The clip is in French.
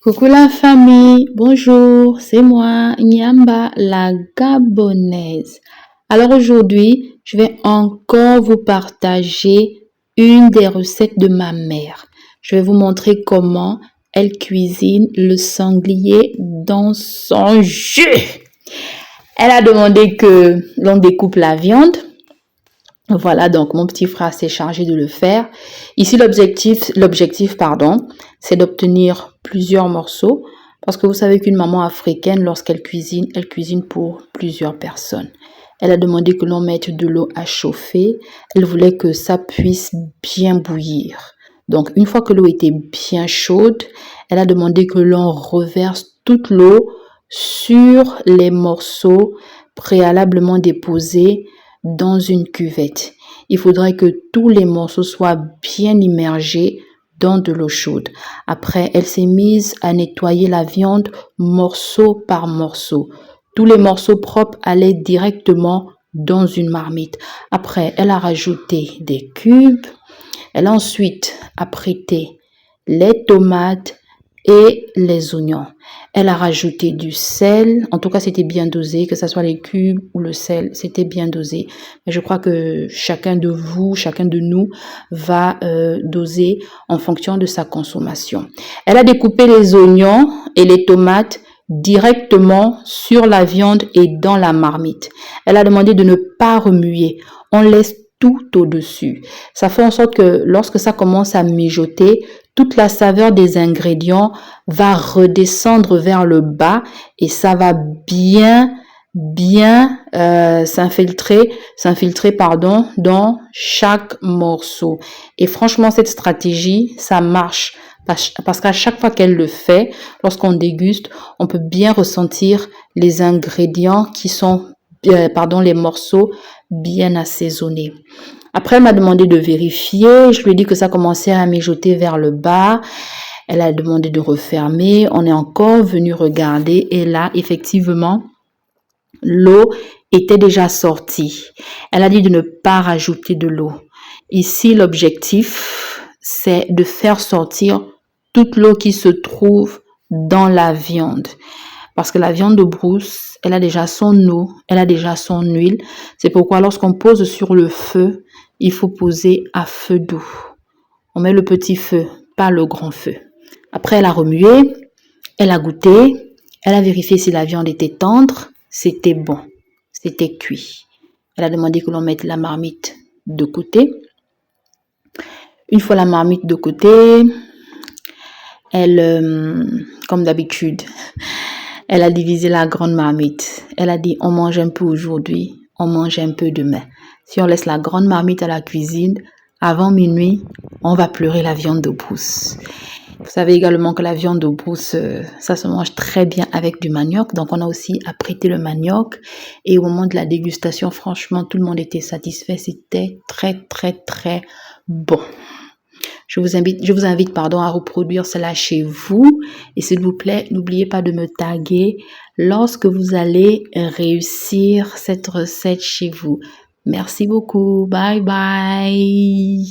Coucou la famille, bonjour, c'est moi, Nyamba, la Gabonaise. Alors aujourd'hui, je vais encore vous partager une des recettes de ma mère. Je vais vous montrer comment elle cuisine le sanglier dans son jus. Elle a demandé que l'on découpe la viande. Voilà, donc mon petit frère s'est chargé de le faire. Ici, l'objectif, c'est d'obtenir plusieurs morceaux parce que vous savez qu'une maman africaine, lorsqu'elle cuisine, elle cuisine pour plusieurs personnes. Elle a demandé que l'on mette de l'eau à chauffer. Elle voulait que ça puisse bien bouillir. Donc, une fois que l'eau était bien chaude, elle a demandé que l'on reverse toute l'eau sur les morceaux préalablement déposés dans une cuvette. Il faudrait que tous les morceaux soient bien immergés dans de l'eau chaude. Après, elle s'est mise à nettoyer la viande morceau par morceau. Tous les morceaux propres allaient directement dans une marmite. Après, elle a rajouté des cubes. Elle a ensuite apprêté les tomates et les oignons. Elle a rajouté du sel. En tout cas, c'était bien dosé, que ce soit les cubes ou le sel, c'était bien dosé. Mais je crois que chacun de vous, chacun de nous va doser en fonction de sa consommation. Elle a découpé les oignons et les tomates directement sur la viande et dans la marmite. Elle a demandé de ne pas remuer. On laisse tout au-dessus. Ça fait en sorte que lorsque ça commence à mijoter, toute la saveur des ingrédients va redescendre vers le bas et ça va bien s'infiltrer dans chaque morceau. Et franchement, cette stratégie, ça marche parce qu'à chaque fois qu'elle le fait, lorsqu'on déguste, on peut bien ressentir les ingrédients qui sont, les morceaux bien assaisonnés. Après, elle m'a demandé de vérifier. Je lui ai dit que ça commençait à mijoter vers le bas. Elle a demandé de refermer. On est encore venu regarder. Et là, effectivement, l'eau était déjà sortie. Elle a dit de ne pas rajouter de l'eau. Ici, l'objectif, c'est de faire sortir toute l'eau qui se trouve dans la viande. Parce que la viande de brousse, elle a déjà son eau, elle a déjà son huile. C'est pourquoi lorsqu'on pose sur le feu, il faut poser à feu doux. On met le petit feu, pas le grand feu. Après, elle a remué, elle a goûté, elle a vérifié si la viande était tendre. C'était bon, c'était cuit. Elle a demandé que l'on mette la marmite de côté. Une fois la marmite de côté, elle, comme d'habitude, elle a divisé la grande marmite. Elle a dit, on mange un peu aujourd'hui, on mange un peu demain. Si on laisse la grande marmite à la cuisine, avant minuit, on va pleurer la viande de brousse. Vous savez également que la viande de brousse, ça se mange très bien avec du manioc. Donc, on a aussi apprêté le manioc. Et au moment de la dégustation, franchement, tout le monde était satisfait. C'était très, très, très bon. Je vous invite à reproduire cela chez vous. Et s'il vous plaît, n'oubliez pas de me taguer lorsque vous allez réussir cette recette chez vous. Merci beaucoup. Bye bye.